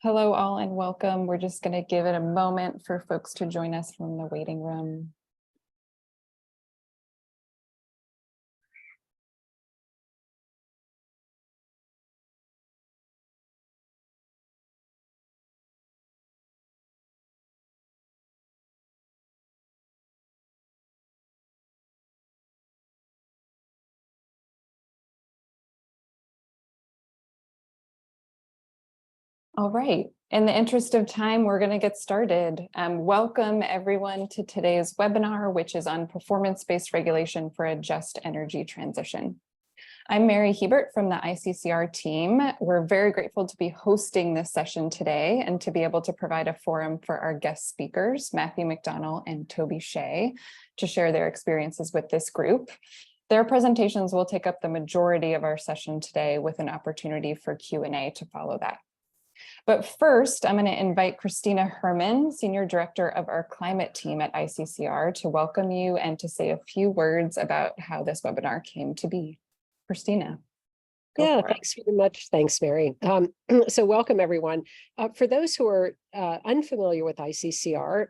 Hello all and welcome. We're just going to give it a moment for folks to join us from the waiting room. All right, in the interest of time, we're going to get started. Welcome everyone to today's webinar, which is on performance-based regulation for a just energy transition. I'm Mary Hebert from the ICCR team. We're very grateful to be hosting this session today and to be able to provide a forum for our guest speakers, McDonnell and Toby Shea, to share their experiences with this group. Their presentations will take up the majority of our session today with an opportunity for Q&A to follow that. But first, I'm going to invite Christina Herman, Senior Director of our climate team at ICCR, to welcome you and to say a few words about how this webinar came to be. Christina. Yeah, thanks very much. Thanks, Mary. So welcome, everyone. For those who are unfamiliar with ICCR,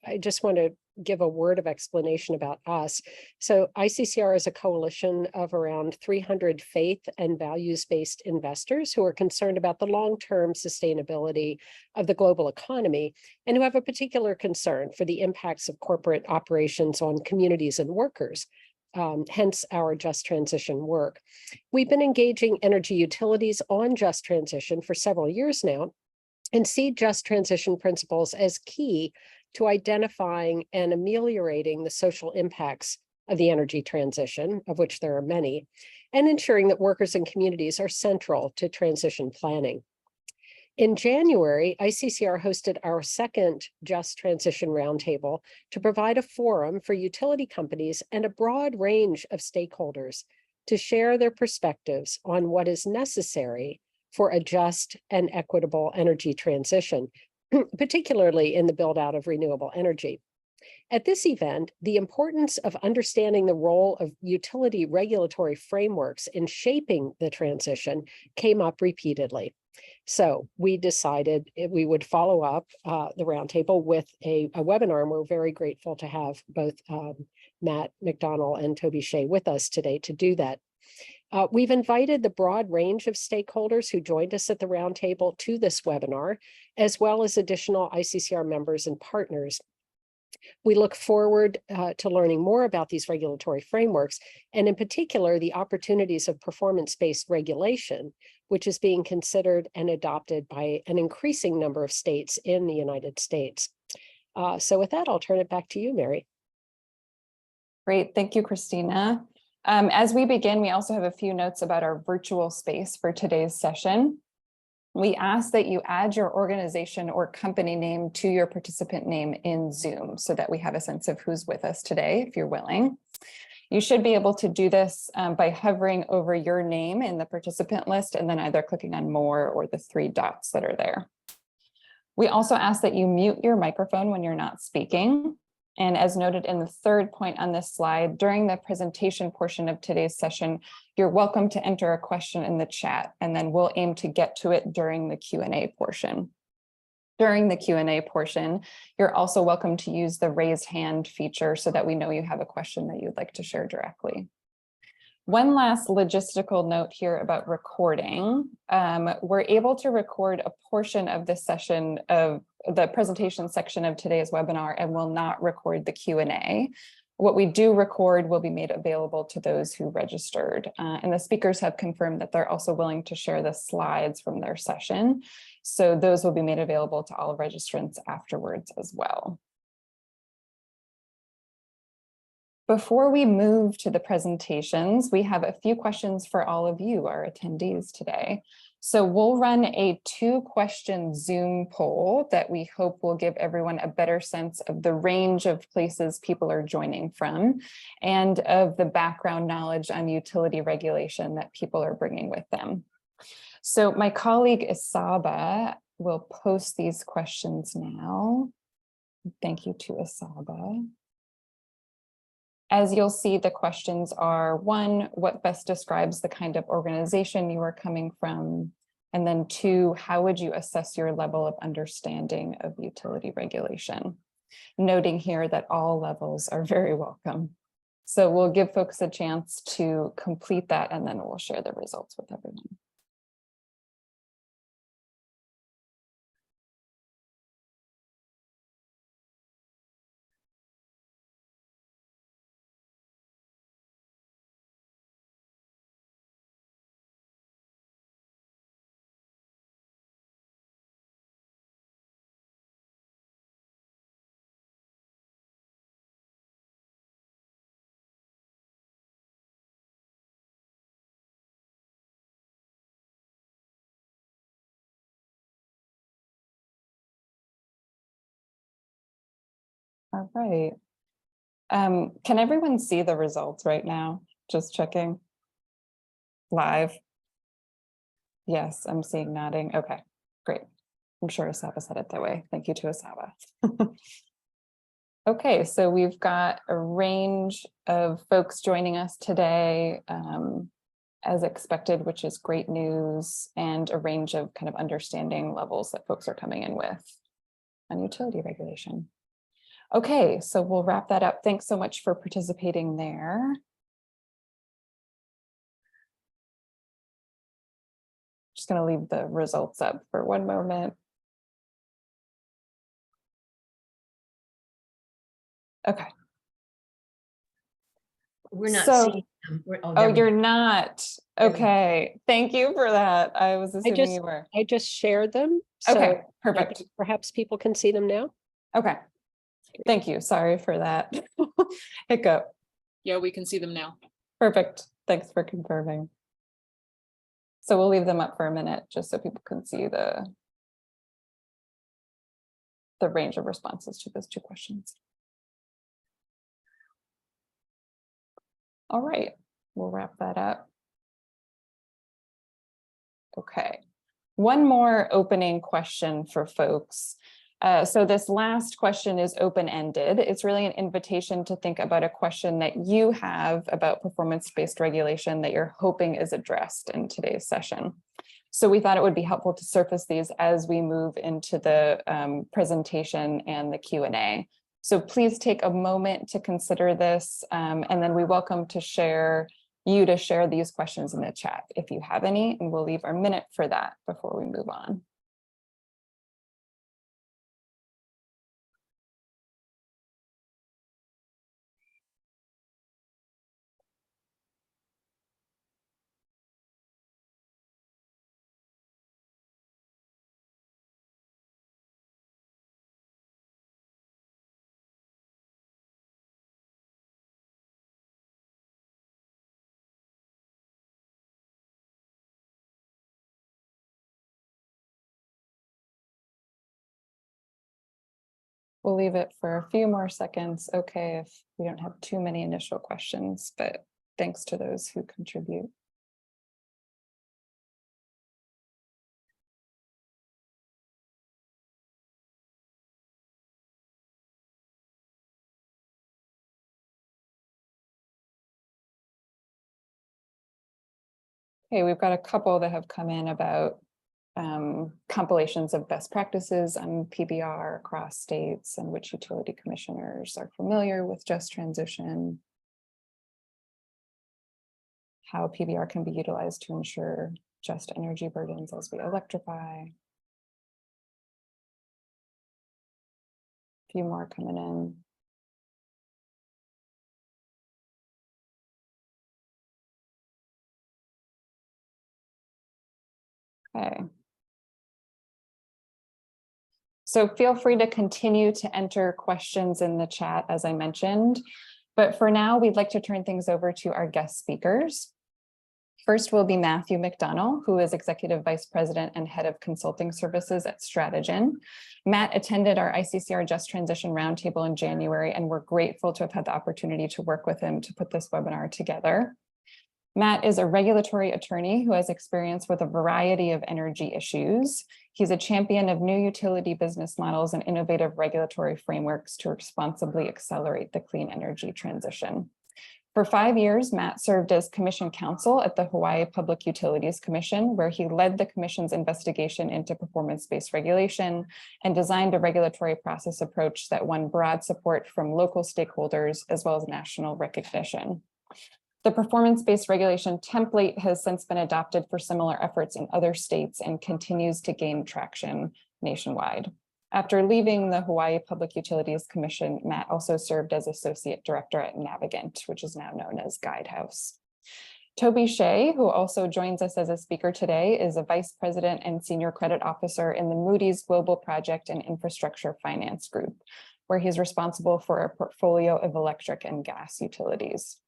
I just want to give a word of explanation about us. So ICCR is a coalition of around 300 faith and values-based investors who are concerned about the long-term sustainability of the global economy and who have a particular concern for the impacts of corporate operations on communities and workers. Hence our just transition work. We've been engaging energy utilities on just transition for several years now and see just transition principles as key to identifying and ameliorating the social impacts of the energy transition, of which there are many, and ensuring that workers and communities are central to transition planning. In January, ICCR hosted our second Just Transition Roundtable to provide a forum for utility companies and a broad range of stakeholders to share their perspectives on what is necessary for a just and equitable energy transition, particularly in the build-out of renewable energy. At this event, the importance of understanding the role of utility regulatory frameworks in shaping the transition came up repeatedly. So we decided we would follow up the roundtable with a webinar, and we're very grateful to have both Matt McDonnell and Toby Shea with us today to do that. We've invited the broad range of stakeholders who joined us at the roundtable to this webinar, as well as additional ICCR members and partners. We look forward to learning more about these regulatory frameworks, and in particular, the opportunities of performance-based regulation, which is being considered and adopted by an increasing number of states in the United States. So with that, I'll turn it back to you, Mary. Great, thank you, Christina. As we begin, we also have a few notes about our virtual space for today's session. We ask that you add your organization or company name to your participant name in Zoom so that we have a sense of who's with us today, if you're willing. You should be able to do this by hovering over your name in the participant list and then either clicking on more or the three dots that are there. We also ask that you mute your microphone when you're not speaking. And as noted in the third point on this slide, during the presentation portion of today's session, you're welcome to enter a question in the chat, and then we'll aim to get to it during the Q&A portion. During the Q&A portion, you're also welcome to use the raise hand feature so that we know you have a question that you'd like to share directly. One last logistical note here about recording. We're able to record a portion of this session of the presentation section of today's webinar and will not record the Q&A. What we do record will be made available to those who registered. And the speakers have confirmed that they're also willing to share the slides from their session. So those will be made available to all registrants afterwards as well. Before we move to the presentations, we have a few questions for all of you, our attendees today. So we'll run a 2-question Zoom poll that we hope will give everyone a better sense of the range of places people are joining from and of the background knowledge on utility regulation that people are bringing with them. So my colleague Isaba will post these questions now. Thank you to Isaba. As you'll see, the questions are: 1, what best describes the kind of organization you are coming from? And then 2, how would you assess your level of understanding of utility regulation? Noting here that all levels are very welcome. So we'll give folks a chance to complete that, and then we'll share the results with everyone. All right. Can everyone see the results right now? Just checking. Live. Yes, I'm seeing nodding. Okay, great. I'm sure Asaba said it that way. Thank you to Asaba. Okay, so we've got a range of folks joining us today, as expected, which is great news, and a range of kind of understanding levels that folks are coming in with on utility regulation. Okay, so we'll wrap that up. Thanks so much for participating there. Just going to leave the results up for one moment. Okay. We're not So, seeing them. oh, you're not. Okay. Thank you for that. I was assuming you were. I just shared them. Okay, So perfect. perhaps people can see them now. Okay. Thank you. Sorry for that hiccup. Yeah, we can see them now. Perfect. Thanks for confirming. So we'll leave them up for a minute just so people can see the range of responses to those 2 questions. All right, we'll wrap that up. Okay, one more opening question for folks. So this last question is open-ended. It's really an invitation to think about a question that you have about performance-based regulation that you're hoping is addressed in today's session. So we thought it would be helpful to surface these as we move into the presentation and the Q&A. So please take a moment to consider this, and then we welcome to share these questions in the chat if you have any, and we'll leave our minute for that before we move on. We'll leave it for a few more seconds. Okay, if we don't have too many initial questions, but thanks to those who contribute. Okay, we've got a couple that have come in about compilations of best practices on PBR across states and which utility commissioners are familiar with just transition, how PBR can be utilized to ensure just energy burdens as we electrify. A few more coming in. Okay. So feel free to continue to enter questions in the chat, as I mentioned, but for now, we'd like to turn things over to our guest speakers. First will be Matthew McDonnell, who is Executive Vice President and Head of Consulting Services at Stratagen. Matt attended our ICCR Just Transition Roundtable in January, and we're grateful to have had the opportunity to work with him to put this webinar together. Matt is a regulatory attorney who has experience with a variety of energy issues. He's a champion of new utility business models and innovative regulatory frameworks to responsibly accelerate the clean energy transition. For 5 years, Matt served as Commission Counsel at the Hawaii Public Utilities Commission, where he led the Commission's investigation into performance-based regulation and designed a regulatory process approach that won broad support from local stakeholders as well as national recognition. The performance-based regulation template has since been adopted for similar efforts in other states and continues to gain traction nationwide. After leaving the Hawaii Public Utilities Commission, Matt also served as Associate Director at Navigant, which is now known as Guidehouse. Toby Shea, who also joins us as a speaker today, is a Vice President and Senior Credit Officer in the Moody's Global Project and Infrastructure Finance Group, where he's responsible for a portfolio of electric and gas utilities.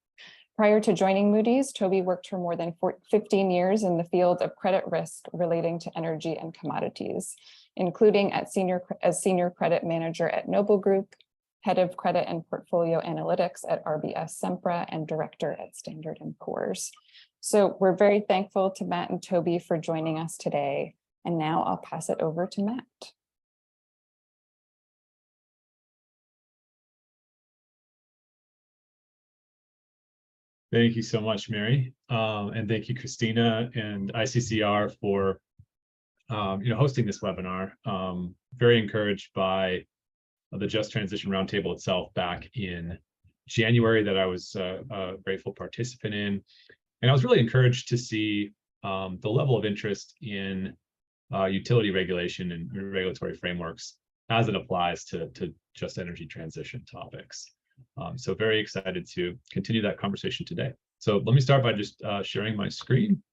Prior to joining Moody's, Toby worked for more than 15 years in the field of credit risk relating to energy and commodities, including as senior credit manager at Noble Group, head of credit and portfolio analytics at RBS Sempra, and director at Standard & Poor's. So we're very thankful to Matt and Toby for joining us today. And now I'll pass it over to Matt. Thank you so much, Mary. And thank you, Christina and ICCR for hosting this webinar. Very encouraged by the Just Transition Roundtable itself back in January that I was a grateful participant in. And I was really encouraged to see the level of interest in utility regulation and regulatory frameworks as it applies to just energy transition topics. So very excited to continue that conversation today. So let me start by just sharing my screen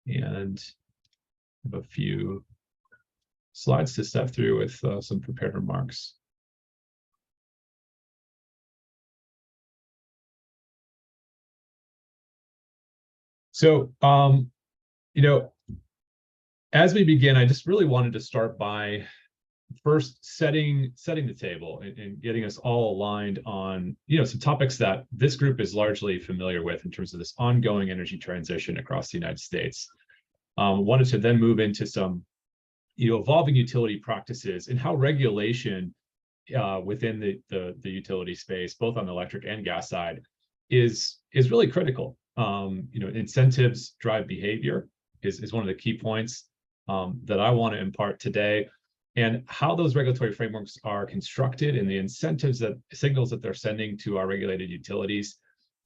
and have a few slides to step through with some prepared remarks. So, as we begin, I just really wanted to start by first setting the table and getting us all aligned on some topics that this group is largely familiar with in terms of this ongoing energy transition across the United States. Wanted to then move into some evolving utility practices and how regulation within the utility space, both on the electric and gas side, is really critical. Incentives drive behavior is one of the key points that I want to impart today. And how those regulatory frameworks are constructed and the incentives signals that they're sending to our regulated utilities,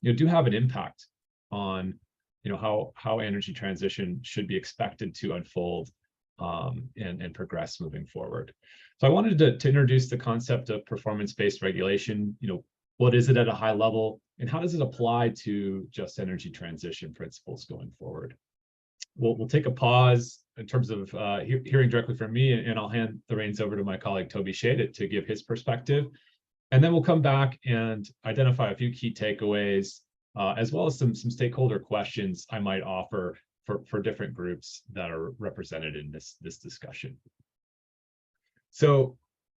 do have an impact on, how energy transition should be expected to unfold and progress moving forward. So I wanted to introduce the concept of performance-based regulation. What is it at a high level, and how does it apply to just energy transition principles going forward? We'll take a pause in terms of hearing directly from me, and I'll hand the reins over to my colleague Toby Shea to give his perspective. And then we'll come back and identify a few key takeaways, as well as some stakeholder questions I might offer for different groups that are represented in this discussion. So,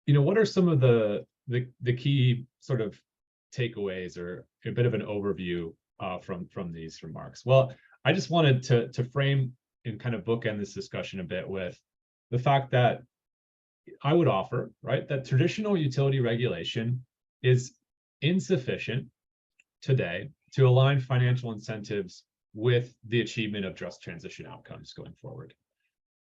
what are some of the key sort of takeaways or a bit of an overview from these remarks? Well, I just wanted to frame and kind of bookend this discussion a bit with the fact that I would offer, right, that traditional utility regulation is insufficient today to align financial incentives with the achievement of just transition outcomes going forward.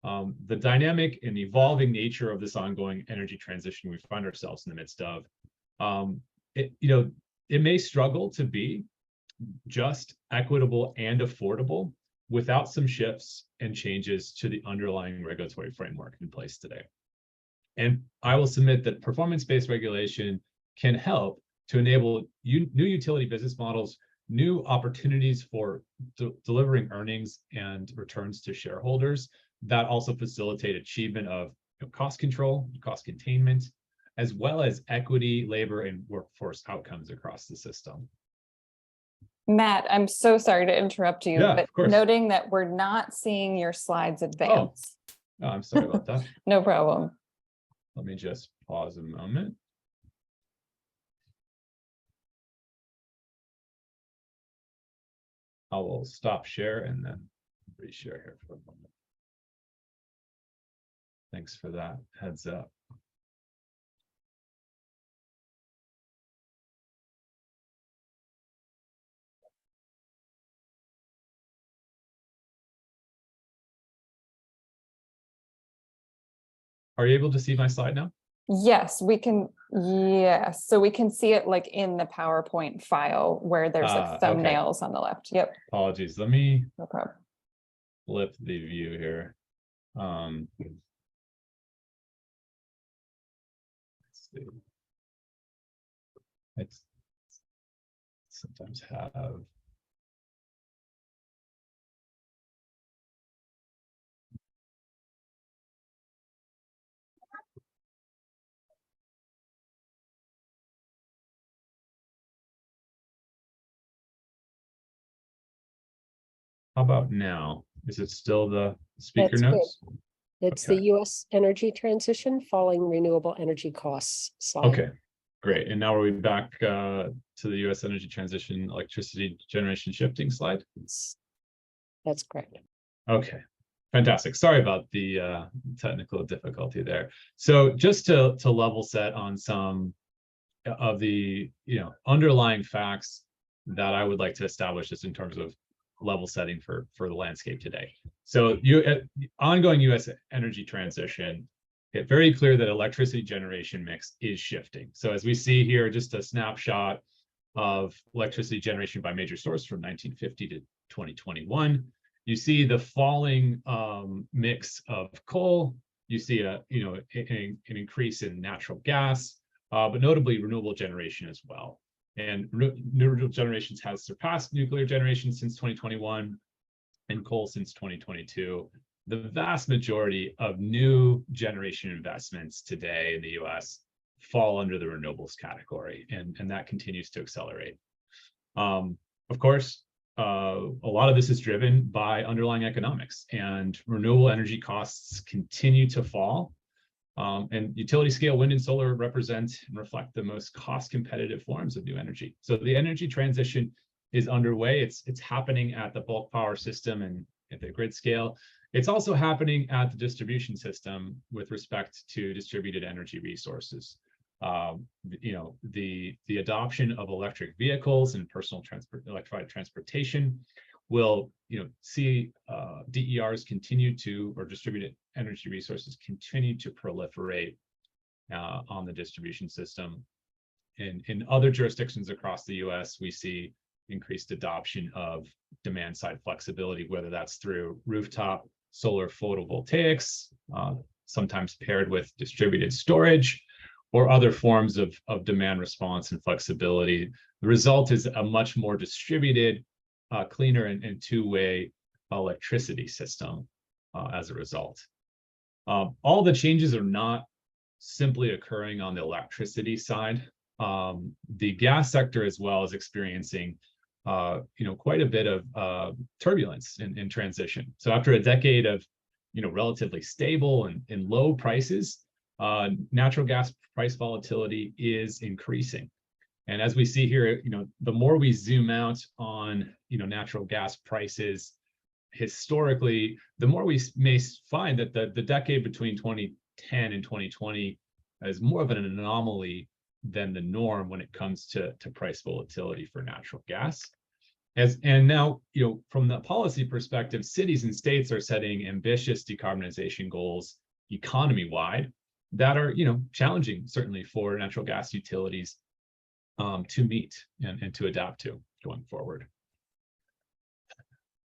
The dynamic and evolving nature of this ongoing energy transition we find ourselves in the midst of, it may struggle to be just, equitable, and affordable without some shifts and changes to the underlying regulatory framework in place today. And I will submit that performance-based regulation can help to enable new utility business models, new opportunities for delivering earnings and returns to shareholders that also facilitate achievement of cost control, cost containment, as well as equity, labor, and workforce outcomes across the system. Matt, I'm so sorry to interrupt you, Yeah, but of course. noting that we're not seeing your slides advance. Oh, I'm sorry about that. No problem. Let me just pause a moment. I will stop share and then reshare here for a moment. Thanks for that heads up. Are you able to see my slide now? Yes, we can. Yes, so we can see it like in the PowerPoint file where there's like Okay. thumbnails on the left. Yep, Apologies. Let me no problem. flip the view here. Let's see. It's sometimes have. How about now? Is it still the speaker That's good. notes? It's Okay. the U.S. energy transition, falling renewable energy costs slide. Okay, great. And now are we back to the U.S. energy transition electricity generation shifting slide? That's correct. Okay, fantastic. Sorry about the technical difficulty there. So just to level set on some of the underlying facts that I would like to establish just in terms of level setting for the landscape today. So ongoing U.S. energy transition, it's very clear that electricity generation mix is shifting. So as we see here, just a snapshot of electricity generation by major source from 1950 to 2021. You see the falling mix of coal. You see an increase in natural gas, but notably renewable generation as well. And renewable generations has surpassed nuclear generation since 2021 and coal since 2022. The vast majority of new generation investments today in the US fall under the renewables category, and that continues to accelerate. Of course, a lot of this is driven by underlying economics, and renewable energy costs continue to fall. And utility scale wind and solar represent and reflect the most cost competitive forms of new energy. So the energy transition is underway. It's happening at the bulk power system and at the grid scale. It's also happening at the distribution system with respect to distributed energy resources. The adoption of electric vehicles and electrified transportation will see DERs continue to, or distributed energy resources continue to proliferate on the distribution system. In other jurisdictions across the US, we see increased adoption of demand side flexibility, whether that's through rooftop solar photovoltaics, sometimes paired with distributed storage, or other forms of demand response and flexibility. The result is a much more distributed, cleaner and two-way electricity system as a result. All the changes are not simply occurring on the electricity side. The gas sector as well is experiencing quite a bit of turbulence in transition. So after a decade of relatively stable and low prices, natural gas price volatility is increasing. And as we see here, the more we zoom out on natural gas prices historically, the more we may find that the decade between 2010 and 2020 is more of an anomaly than the norm when it comes to price volatility for natural gas. And now, from the policy perspective, cities and states are setting ambitious decarbonization goals economy-wide that are, challenging certainly for natural gas utilities to meet and to adapt to going forward.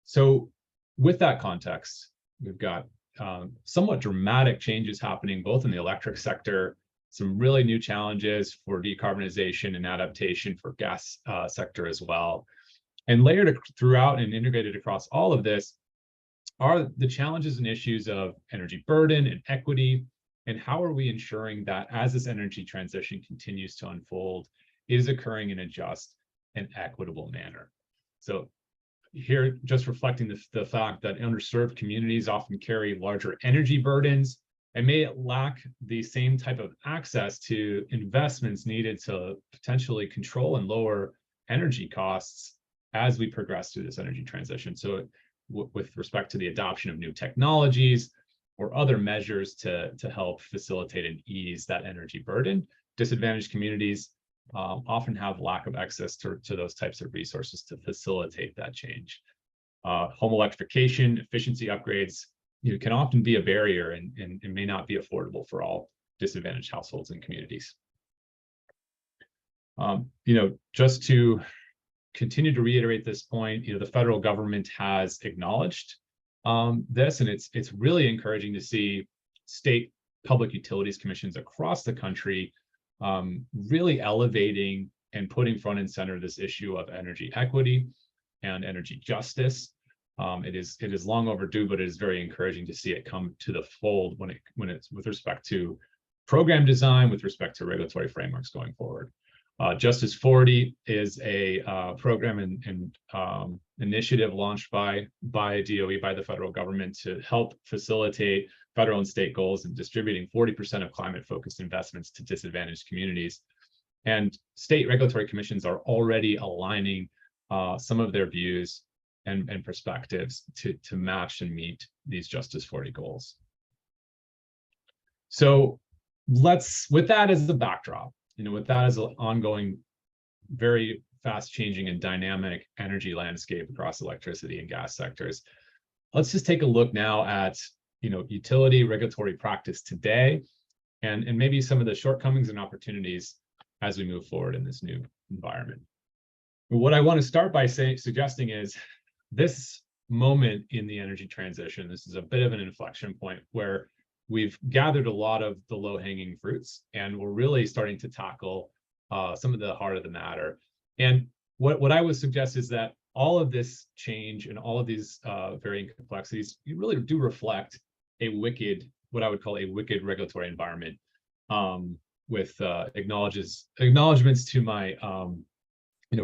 So with that context, we've got somewhat dramatic changes happening both in the electric sector, some really new challenges for decarbonization and adaptation for gas sector as well. And layered throughout and integrated across all of this are the challenges and issues of energy burden and equity, and how are we ensuring that as this energy transition continues to unfold, it is occurring in a just and equitable manner. So here, just reflecting the fact that underserved communities often carry larger energy burdens and may lack the same type of access to investments needed to potentially control and lower energy costs as we progress through this energy transition. So with respect to the adoption of new technologies or other measures to help facilitate and ease that energy burden, disadvantaged communities often have lack of access to those types of resources to facilitate that change. Home electrification, efficiency upgrades, can often be a barrier and may not be affordable for all disadvantaged households and communities. Just to continue to reiterate this point, the federal government has acknowledged this, and it's really encouraging to see state public utilities commissions across the country really elevating and putting front and center this issue of energy equity and energy justice. It is long overdue, but it is very encouraging to see it come to the fold when it's with respect to program design, with respect to regulatory frameworks going forward. Justice 40 is a program and initiative launched by DOE, by the federal government, to help facilitate federal and state goals in distributing 40% of climate-focused investments to disadvantaged communities. And state regulatory commissions are already aligning some of their views and perspectives to match and meet these Justice 40 goals. So with that as the backdrop, with that as an ongoing, very fast changing and dynamic energy landscape across electricity and gas sectors, let's just take a look now at utility regulatory practice today and maybe some of the shortcomings and opportunities as we move forward in this new environment. What I want to start by suggesting is this moment in the energy transition, this is a bit of an inflection point where we've gathered a lot of the low-hanging fruits, and we're really starting to tackle some of the heart of the matter. And what I would suggest is that all of this change and all of these varying complexities, you really do reflect what I would call a wicked regulatory environment, with acknowledgments to my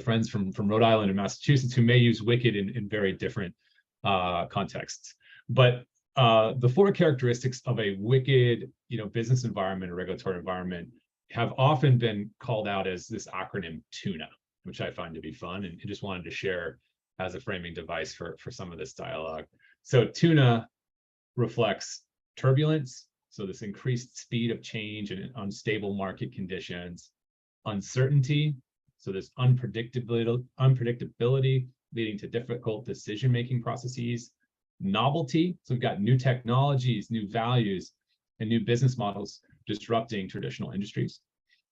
friends from Rhode Island and Massachusetts who may use wicked in very different contexts. But the four characteristics of a wicked, business environment or regulatory environment have often been called out as this acronym TUNA, which I find to be fun, and just wanted to share as a framing device for some of this dialogue. So TUNA reflects turbulence, so this increased speed of change and unstable market conditions; uncertainty, so this unpredictability leading to difficult decision-making processes; novelty, so we've got new technologies, new values, and new business models disrupting traditional industries;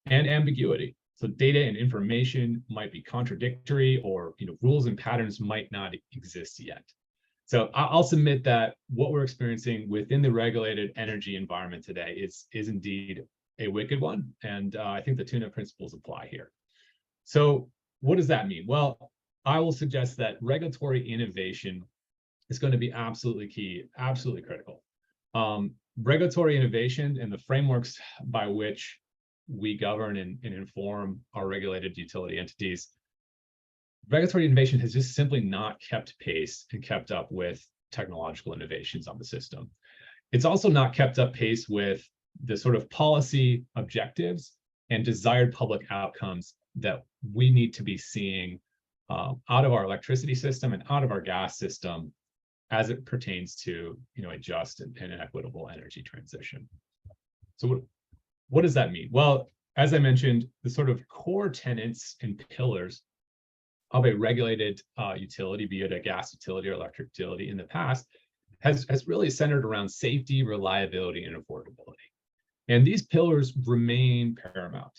and ambiguity, so data and information might be contradictory, or rules and patterns might not exist yet. So I'll submit that what we're experiencing within the regulated energy environment today is indeed a wicked one, and I think the TUNA principles apply here. So what does that mean? Well, I will suggest that regulatory innovation is going to be absolutely key, absolutely critical. Regulatory innovation and the frameworks by which we govern and inform our regulated utility entities, regulatory innovation has just simply not kept pace and kept up with technological innovations on the system. It's also not kept up pace with the sort of policy objectives and desired public outcomes that we need to be seeing out of our electricity system and out of our gas system as it pertains to a just and equitable energy transition. So what does that mean? Well, as I mentioned, the sort of core tenets and pillars of a regulated utility, be it a gas utility or electric utility in the past, has really centered around safety, reliability, and affordability. And these pillars remain paramount.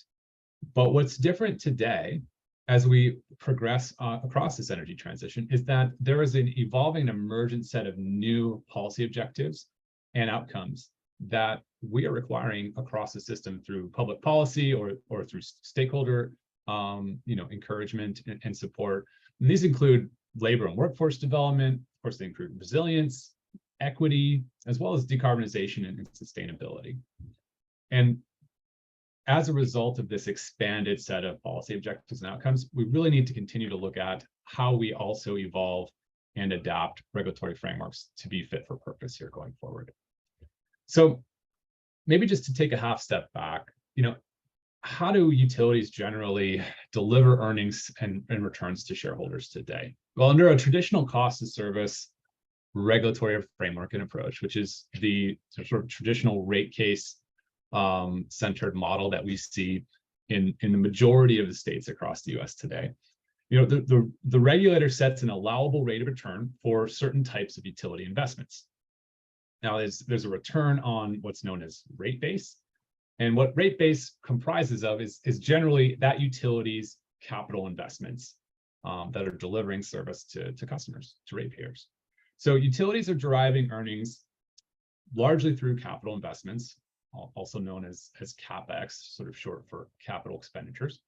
But what's different today, as we progress across this energy transition, is that there is an evolving, emergent set of new policy objectives and outcomes that we are requiring across the system through public policy or through stakeholder encouragement and support. And these include labor and workforce development, of course, they include resilience, equity, as well as decarbonization and sustainability. And as a result of this expanded set of policy objectives and outcomes, we really need to continue to look at how we also evolve and adapt regulatory frameworks to be fit for purpose here going forward. So maybe just to take a half step back, how do utilities generally deliver earnings and returns to shareholders today? Well, under a traditional cost of service regulatory framework and approach, which is the sort of traditional rate case centered model that we see in the majority of the states across the US today. The regulator sets an allowable rate of return for certain types of utility investments. Now there's a return on what's known as rate base. And what rate base comprises of is generally that utility's capital investments that are delivering service to customers, to ratepayers. So utilities are deriving earnings largely through capital investments, also known as CapEx, sort of short for capital expenditures.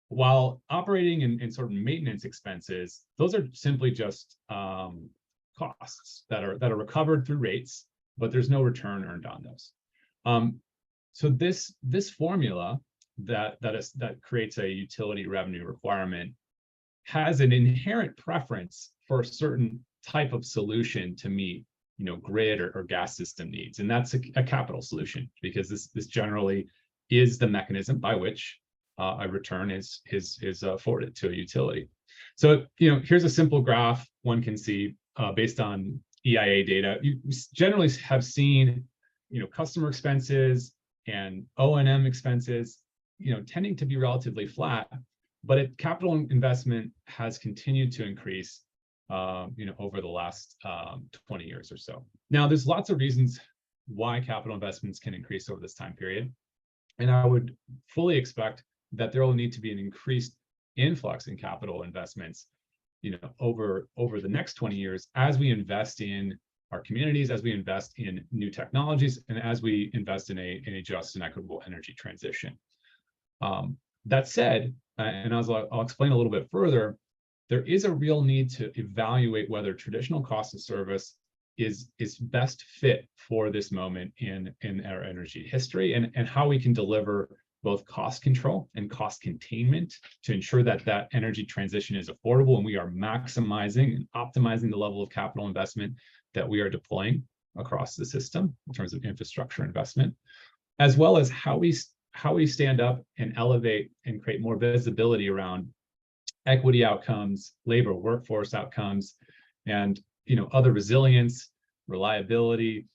While operating and sort of maintenance expenses, those are simply just costs that are recovered through rates, but there's no return earned on those. So this formula that creates a utility revenue requirement has an inherent preference for a certain type of solution to meet, grid or gas system needs, and that's a capital solution, because this generally is the mechanism by which a return is afforded to a utility. So here's a simple graph one can see based on EIA data. You generally have seen customer expenses and O&M expenses tending to be relatively flat, but capital investment has continued to increase over the last 20 years or so. Now, there's lots of reasons why capital investments can increase over this time period, and I would fully expect that there will need to be an increased influx in capital investments over the next 20 years as we invest in our communities, as we invest in new technologies, and as we invest in a just and equitable energy transition. That said, and as I'll explain a little bit further, there is a real need to evaluate whether traditional cost of service is best fit for this moment in our energy history, and how we can deliver both cost control and cost containment to ensure that energy transition is affordable and we are maximizing and optimizing the level of capital investment that we are deploying across the system in terms of infrastructure investment, as well as how we stand up and elevate and create more visibility around equity outcomes, labor workforce outcomes, and other resilience, reliability,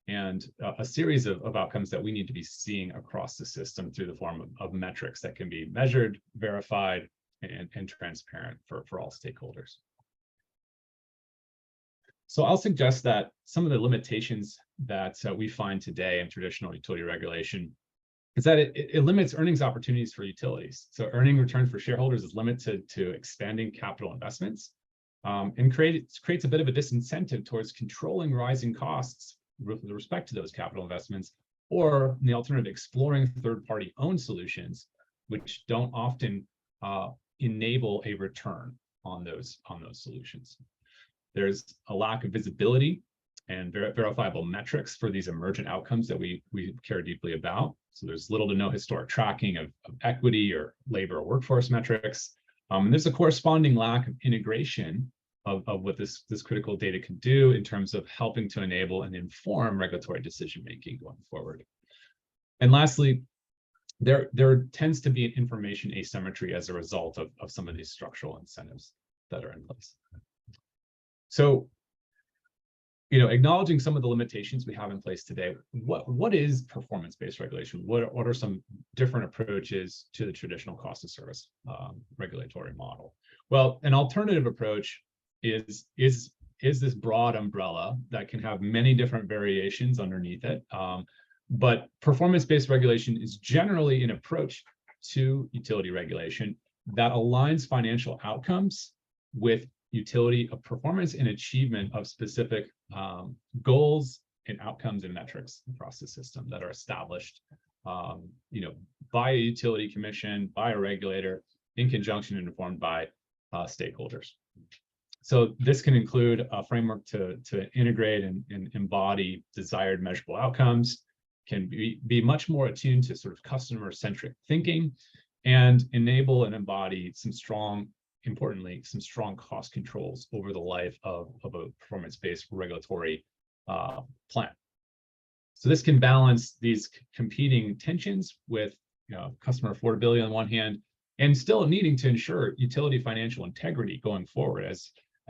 and a series of outcomes that we need to be seeing across the system through the form of metrics that can be measured, verified, and transparent for all stakeholders. So I'll suggest that some of the limitations that we find today in traditional utility regulation is that it limits earnings opportunities for utilities. So earning returns for shareholders is limited to expanding capital investments, and creates a bit of a disincentive towards controlling rising costs with respect to those capital investments, or in the alternative, exploring third-party owned solutions, which don't often enable a return on those solutions. There's a lack of visibility and verifiable metrics for these emergent outcomes that we care deeply about. So there's little to no historic tracking of equity or labor or workforce metrics. And there's a corresponding lack of integration of what this critical data can do in terms of helping to enable and inform regulatory decision-making going forward. And lastly, there tends to be an information asymmetry as a result of some of these structural incentives that are in place. So, acknowledging some of the limitations we have in place today, what is performance-based regulation? What are some different approaches to the traditional cost of service regulatory model? Well, an alternative approach is this broad umbrella that can have many different variations underneath it. But performance-based regulation is generally an approach to utility regulation that aligns financial outcomes with utility of performance and achievement of specific goals and outcomes and metrics across the system that are established by a utility commission, by a regulator, in conjunction and informed by stakeholders. So this can include a framework to integrate and embody desired measurable outcomes, can be much more attuned to sort of customer-centric thinking, and enable and embody importantly, some strong cost controls over the life of a performance-based regulatory plan. So this can balance these competing tensions with customer affordability on one hand, and still needing to ensure utility financial integrity going forward,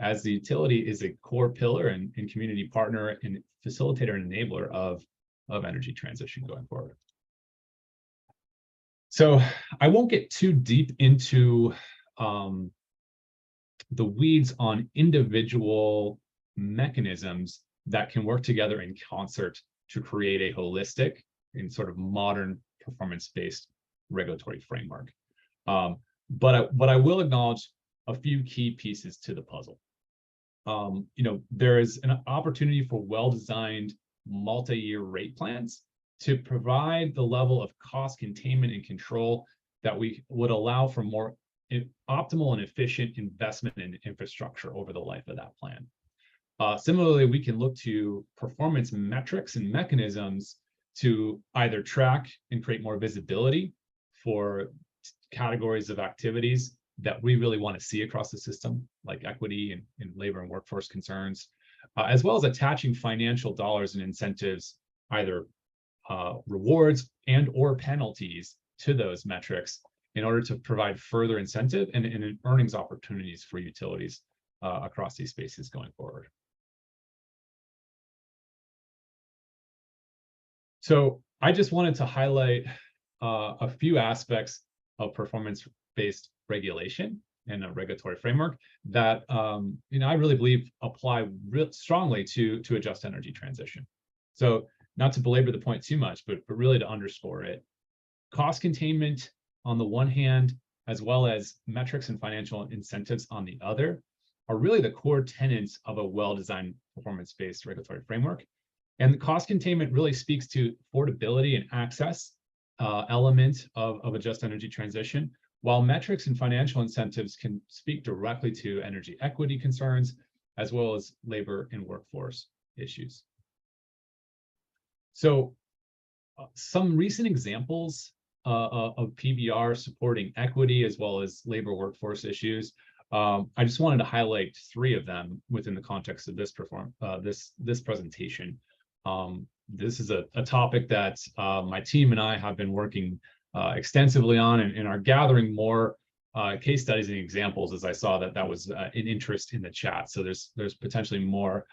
as the utility is a core pillar and community partner and facilitator and enabler of energy transition going forward. So I won't get too deep into the weeds on individual mechanisms that can work together in concert to create a holistic and sort of modern performance-based regulatory framework. But I will acknowledge a few key pieces to the puzzle. There is an opportunity for well-designed multi-year rate plans to provide the level of cost containment and control that we would allow for more optimal and efficient investment in infrastructure over the life of that plan. Similarly, we can look to performance metrics and mechanisms to either track and create more visibility for categories of activities that we really want to see across the system, like equity and labor and workforce concerns, as well as attaching financial dollars and incentives, either rewards and or penalties to those metrics in order to provide further incentive and earnings opportunities for utilities across these spaces going forward. So I just wanted to highlight a few aspects of performance-based regulation and a regulatory framework that I really believe apply strongly to a just energy transition. So not to belabor the point too much, but really to underscore it, cost containment on the one hand, as well as metrics and financial incentives on the other, are really the core tenets of a well-designed performance-based regulatory framework. And the cost containment really speaks to affordability and access element of a just energy transition, while metrics and financial incentives can speak directly to energy equity concerns, as well as labor and workforce issues. So some recent examples of PBR supporting equity as well as labor workforce issues. I just wanted to highlight three of them within the context of this presentation. This is a topic that my team and I have been working extensively on and are gathering more case studies and examples, as I saw that was an interest in the chat. So there's potentially more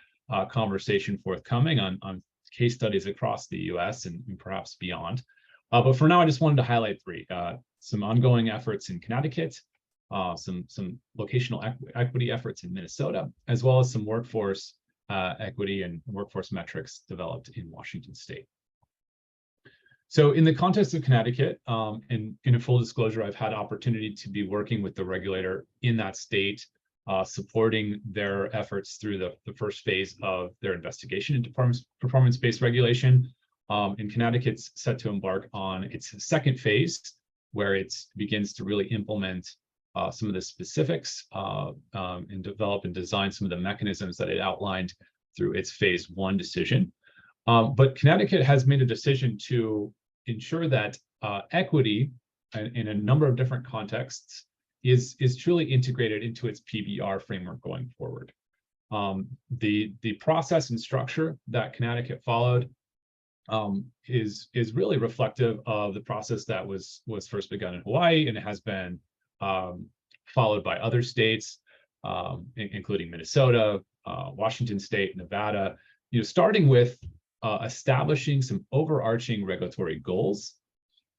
conversation forthcoming on case studies across the US and perhaps beyond. But for now, I just wanted to highlight three. Some ongoing efforts in Connecticut, some locational equity efforts in Minnesota, as well as some workforce equity and workforce metrics developed in Washington State. So in the context of Connecticut, and in a full disclosure, I've had opportunity to be working with the regulator in that state, supporting their efforts through the first phase of their investigation into performance-based regulation. And Connecticut's set to embark on its second phase, where it begins to really implement some of the specifics and develop and design some of the mechanisms that it outlined through its phase one decision. But Connecticut has made a decision to ensure that equity in a number of different contexts is truly integrated into its PBR framework going forward. The process and structure that Connecticut followed is really reflective of the process that was first begun in Hawaii, and it has been followed by other states, including Minnesota, Washington State, Nevada. Starting with establishing some overarching regulatory goals,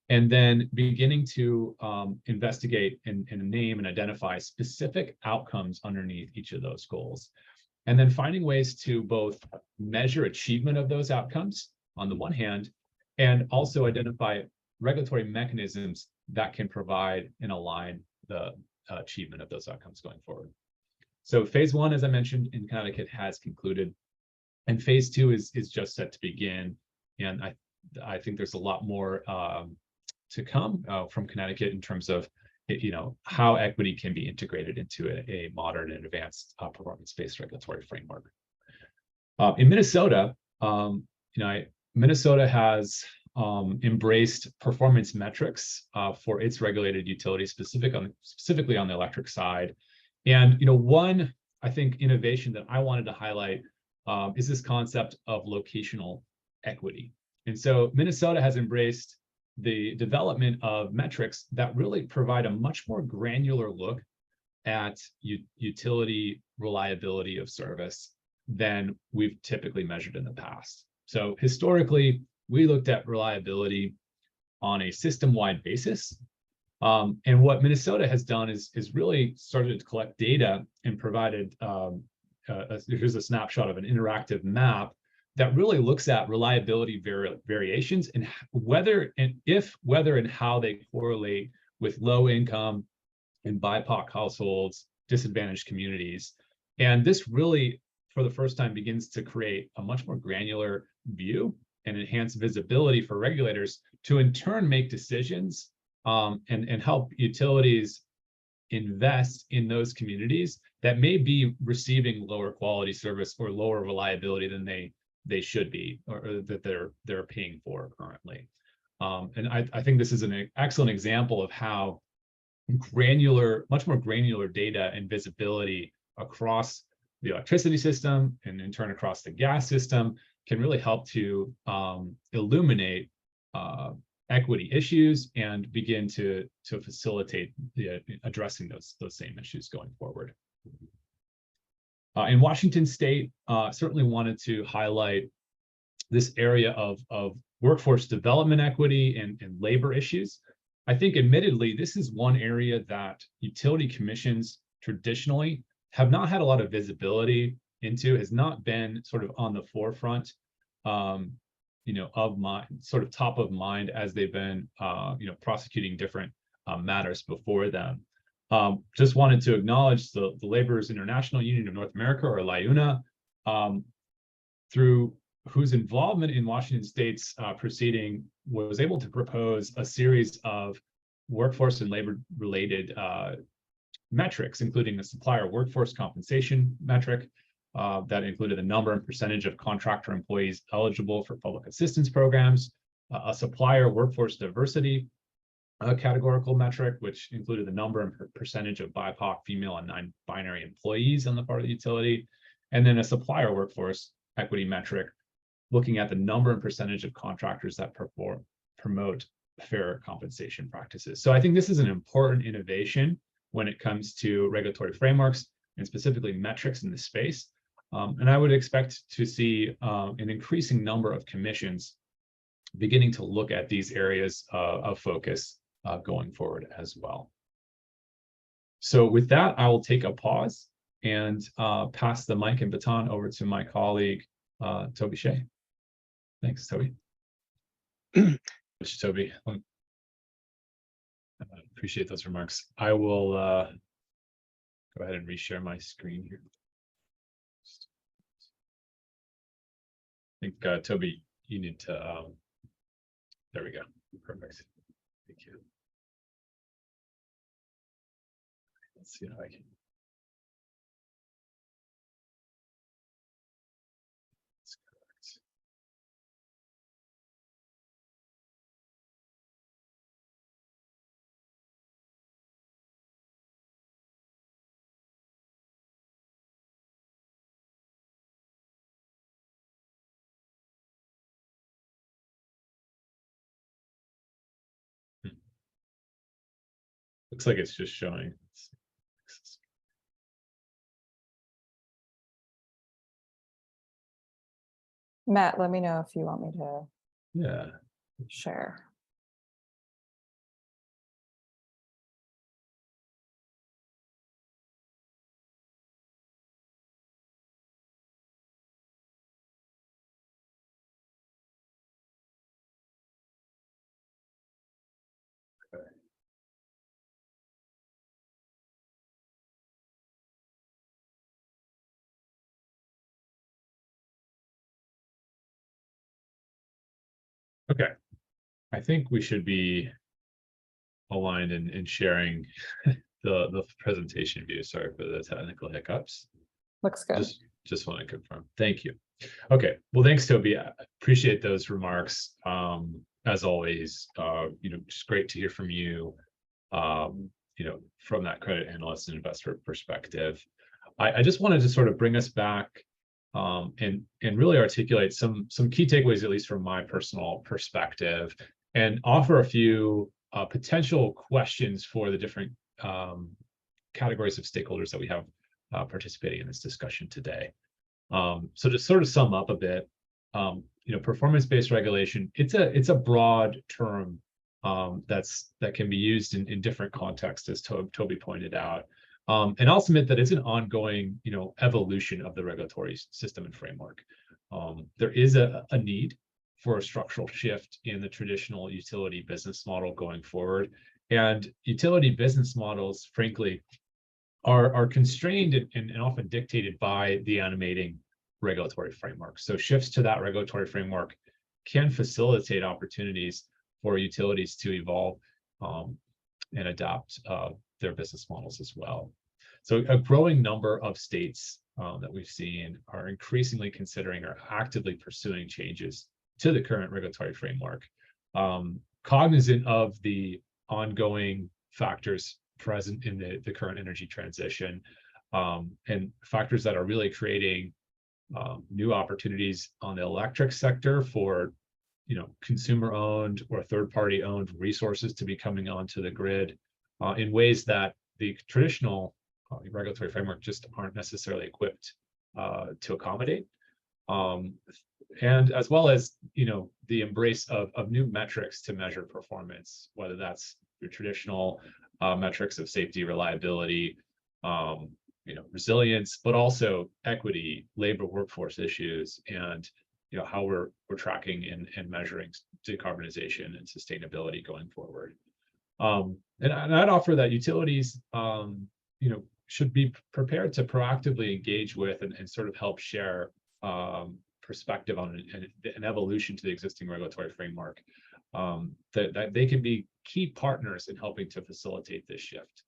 and then beginning to investigate and name and identify specific outcomes underneath each of those goals, and then finding ways to both measure achievement of those outcomes on the one hand, and also identify regulatory mechanisms that can provide and align the achievement of those outcomes going forward. So phase one, as I mentioned, in Connecticut has concluded, and phase two is just set to begin. And I think there's a lot more to come from Connecticut in terms of how equity can be integrated into a modern and advanced performance-based regulatory framework. In Minnesota, Minnesota has embraced performance metrics for its regulated utilities, specifically on the electric side. And one, I think, innovation that I wanted to highlight is this concept of locational equity. And so Minnesota has embraced the development of metrics that really provide a much more granular look at utility reliability of service than we've typically measured in the past. So historically, we looked at reliability on a system-wide basis. And what Minnesota has done is really started to collect data and provided here's a snapshot of an interactive map that really looks at reliability variations and whether and how they correlate with low income and BIPOC households, disadvantaged communities. And this really, for the first time, begins to create a much more granular view and enhance visibility for regulators to in turn make decisions and help utilities invest in those communities that may be receiving lower quality service or lower reliability than they should be, or that they're paying for currently. And I think this is an excellent example of how much more granular data and visibility across the electricity system and in turn across the gas system can really help to illuminate equity issues and begin to facilitate addressing those same issues going forward. In Washington State, certainly wanted to highlight this area of workforce development equity and labor issues. I think admittedly, this is one area that utility commissions traditionally have not had a lot of visibility into, has not been sort of on the forefront, of mind, sort of top of mind as they've been, prosecuting different matters before them. Just wanted to acknowledge the Laborers International Union of North America, or LIUNA, through whose involvement in Washington State's proceeding was able to propose a series of workforce and labor-related metrics, including a supplier workforce compensation metric that included the number and percentage of contractor employees eligible for public assistance programs, a supplier workforce diversity categorical metric, which included the number and percentage of BIPOC, female, and non-binary employees on the part of the utility, and then a supplier workforce equity metric, looking at the number and percentage of contractors that promote fair compensation practices. So I think this is an important innovation when it comes to regulatory frameworks and specifically metrics in this space. And I would expect to see an increasing number of commissions beginning to look at these areas of focus going forward as well. So with that, I will take a pause and pass the mic and baton over to my colleague, Toby Shea. Thanks, Toby. Toby, I appreciate those remarks. I will go ahead and reshare my screen here. I think, Toby, you need to, there we go. Perfect. Thank you. Let's see if I can. Looks like it's just showing. Matt, let me know if you want me to share. Okay, I think we should be aligned in sharing the presentation view. Sorry for the technical hiccups. Looks good. Just want to confirm. Thank you. Okay, well, thanks, Toby. I appreciate those remarks. As always, just great to hear from you. From that credit analyst and investor perspective. I just wanted to sort of bring us back and really articulate some key takeaways, at least from my personal perspective, and offer a few potential questions for the different categories of stakeholders that we have participating in this discussion today. So to sort of sum up a bit, performance-based regulation, it's a broad term that can be used in different contexts, as Toby pointed out. And I'll submit that it's an ongoing, evolution of the regulatory system and framework. There is a need for a structural shift in the traditional utility business model going forward. And utility business models, frankly, are constrained and often dictated by the animating regulatory framework. So shifts to that regulatory framework can facilitate opportunities for utilities to evolve and adapt their business models as well. So a growing number of states that we've seen are increasingly considering or actively pursuing changes to the current regulatory framework, cognizant of the ongoing factors present in the current energy transition, and factors that are really creating new opportunities on the electric sector for consumer-owned or third-party owned resources to be coming onto the grid in ways that the traditional regulatory framework just aren't necessarily equipped to accommodate. And as well as the embrace of new metrics to measure performance, whether that's your traditional metrics of safety, reliability, resilience, but also equity, labor workforce issues, and how we're tracking and measuring decarbonization and sustainability going forward. And I'd offer that utilities should be prepared to proactively engage with and sort of help share perspective on an evolution to the existing regulatory framework, that they can be key partners in helping to facilitate this shift.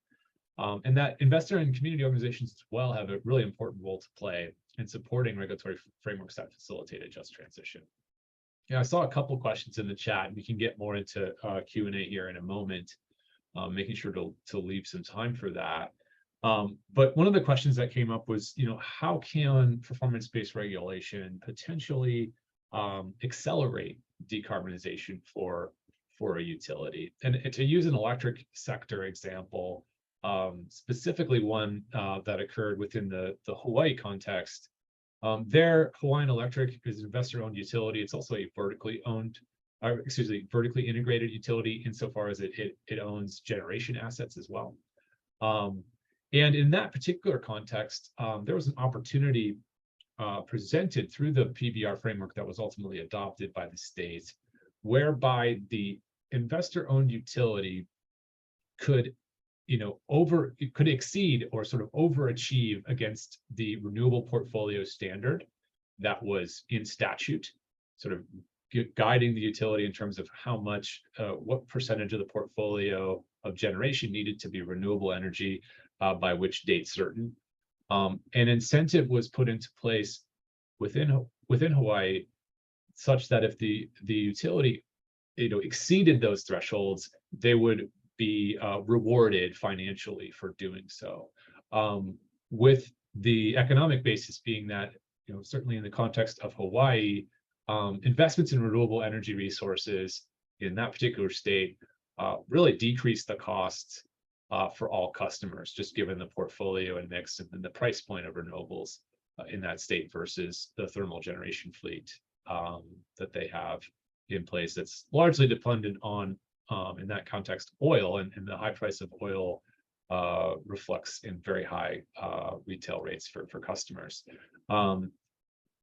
And that investor and community organizations as well have a really important role to play in supporting regulatory frameworks that facilitate a just transition. I saw a couple questions in the chat, and we can get more into Q&A here in a moment, making sure to leave some time for that. But one of the questions that came up was, how can performance-based regulation potentially accelerate decarbonization for a utility? And to use an electric sector example, specifically one that occurred within the Hawaii context, there Hawaiian Electric is an investor-owned utility. It's also a vertically integrated utility insofar as it owns generation assets as well. And in that particular context, there was an opportunity presented through the PBR framework that was ultimately adopted by the state, whereby the investor-owned utility could exceed or sort of overachieve against the renewable portfolio standard that was in statute, sort of guiding the utility in terms of how much, what percentage of the portfolio of generation needed to be renewable energy by which date certain. An incentive was put into place within Hawaii such that if the utility exceeded those thresholds, they would be rewarded financially for doing so, with the economic basis being that, certainly in the context of Hawaii, investments in renewable energy resources in that particular state really decrease the costs for all customers, just given the portfolio and mix and the price point of renewables in that state versus the thermal generation fleet that they have in place. That's largely dependent on, in that context, oil, and the high price of oil reflects in very high retail rates for customers.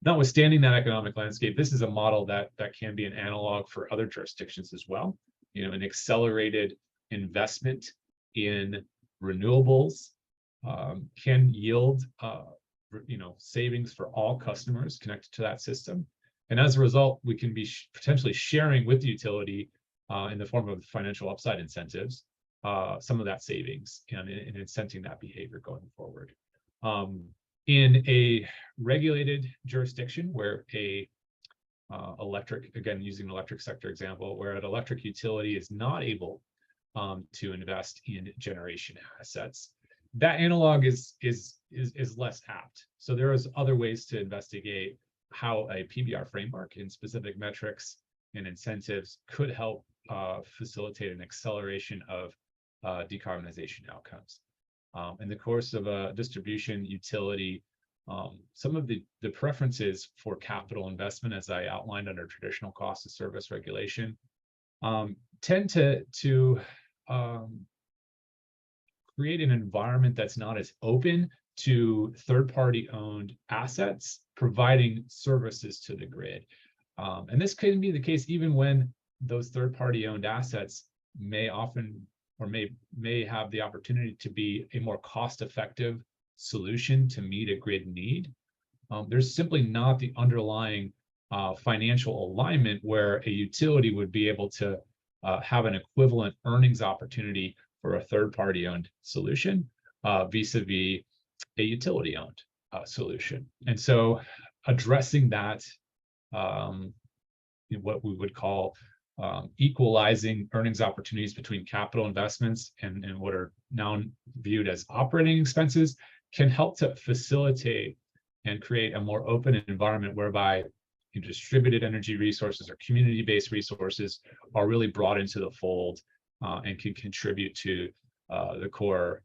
Notwithstanding that economic landscape, this is a model that can be an analog for other jurisdictions as well. An accelerated investment in renewables can yield savings for all customers connected to that system. And as a result, we can be potentially sharing with the utility in the form of financial upside incentives, some of that savings and incenting that behavior going forward. In a regulated jurisdiction where again, using an electric sector example, where an electric utility is not able to invest in generation assets, that analog is less apt. So there is other ways to investigate how a PBR framework in specific metrics and incentives could help facilitate an acceleration of decarbonization outcomes. In the course of a distribution utility, some of the preferences for capital investment, as I outlined under traditional cost of service regulation, tend to create an environment that's not as open to third-party owned assets providing services to the grid. And this can be the case even when those third-party owned assets may often or may have the opportunity to be a more cost-effective solution to meet a grid need. There's simply not the underlying financial alignment where a utility would be able to have an equivalent earnings opportunity for a third-party owned solution vis-a-vis a utility-owned solution. And so addressing that, what we would call equalizing earnings opportunities between capital investments and what are now viewed as operating expenses can help to facilitate and create a more open environment whereby distributed energy resources or community-based resources are really brought into the fold and can contribute to the core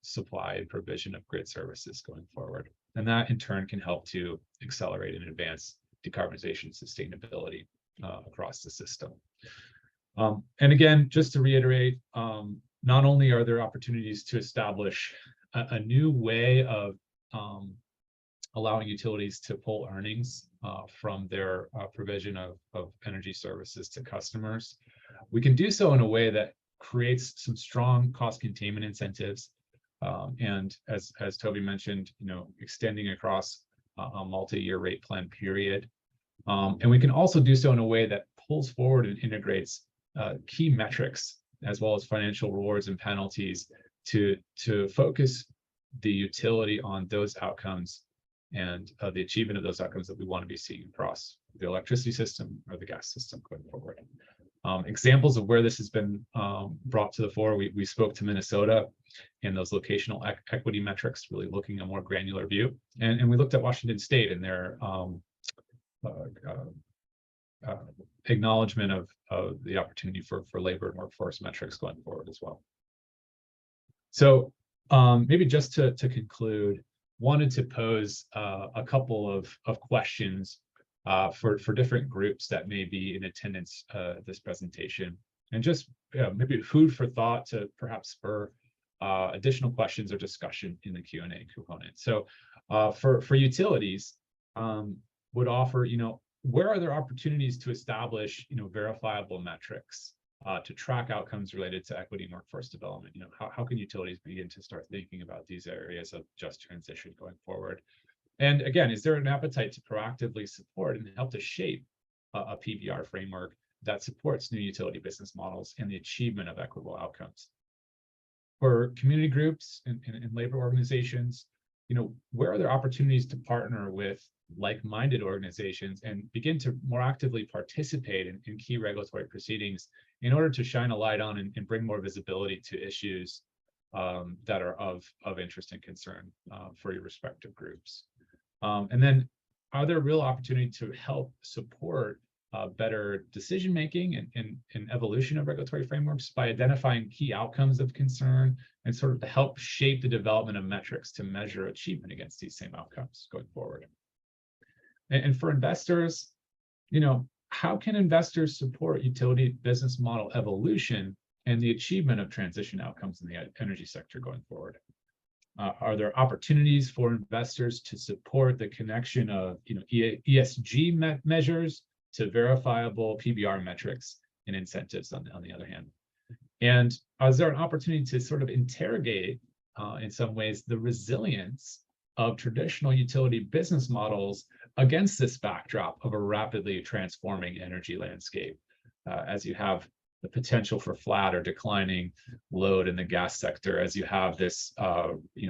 supply and provision of grid services going forward. And that in turn can help to accelerate and advance decarbonization and sustainability across the system. And again, just to reiterate, not only are there opportunities to establish a new way of allowing utilities to pull earnings from their provision of energy services to customers, we can do so in a way that creates some strong cost containment incentives. And as Toby mentioned, extending across a multi-year rate plan period. And we can also do so in a way that pulls forward and integrates key metrics as well as financial rewards and penalties to focus the utility on those outcomes and the achievement of those outcomes that we want to be seeing across the electricity system or the gas system going forward. Examples of where this has been brought to the fore, we spoke to Minnesota and those locational equity metrics, really looking at a more granular view. And we looked at Washington State and their acknowledgement of the opportunity for labor and workforce metrics going forward as well. So maybe just to conclude, wanted to pose a couple of questions for different groups that may be in attendance at this presentation, and just maybe food for thought to perhaps spur additional questions or discussion in the Q&A component. So for utilities, would offer, where are there opportunities to establish, verifiable metrics to track outcomes related to equity and workforce development? How can utilities begin to start thinking about these areas of just transition going forward? And again, is there an appetite to proactively support and help to shape a PBR framework that supports new utility business models and the achievement of equitable outcomes? For community groups and labor organizations, where are there opportunities to partner with like-minded organizations and begin to more actively participate in key regulatory proceedings in order to shine a light on and bring more visibility to issues that are of interest and concern for your respective groups? And then, are there real opportunity to help support better decision-making and evolution of regulatory frameworks by identifying key outcomes of concern and sort of to help shape the development of metrics to measure achievement against these same outcomes going forward? And for investors, how can investors support utility business model evolution and the achievement of transition outcomes in the energy sector going forward? Are there opportunities for investors to support the connection of ESG measures to verifiable PBR metrics and incentives on the other hand? And is there an opportunity to sort of interrogate in some ways the resilience of traditional utility business models against this backdrop of a rapidly transforming energy landscape, as you have the potential for flat or declining load in the gas sector, as you have this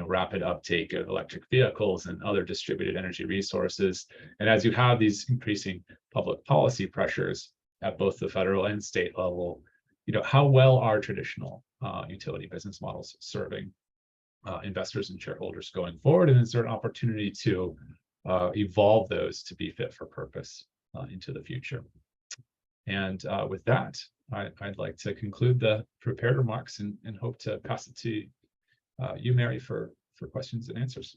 rapid uptake of electric vehicles and other distributed energy resources, and as you have these increasing public policy pressures at both the federal and state level, how well are traditional utility business models serving investors and shareholders going forward? And is there an opportunity to evolve those to be fit for purpose into the future? And with that, I'd like to conclude the prepared remarks and hope to pass it to you, Mary, for questions and answers.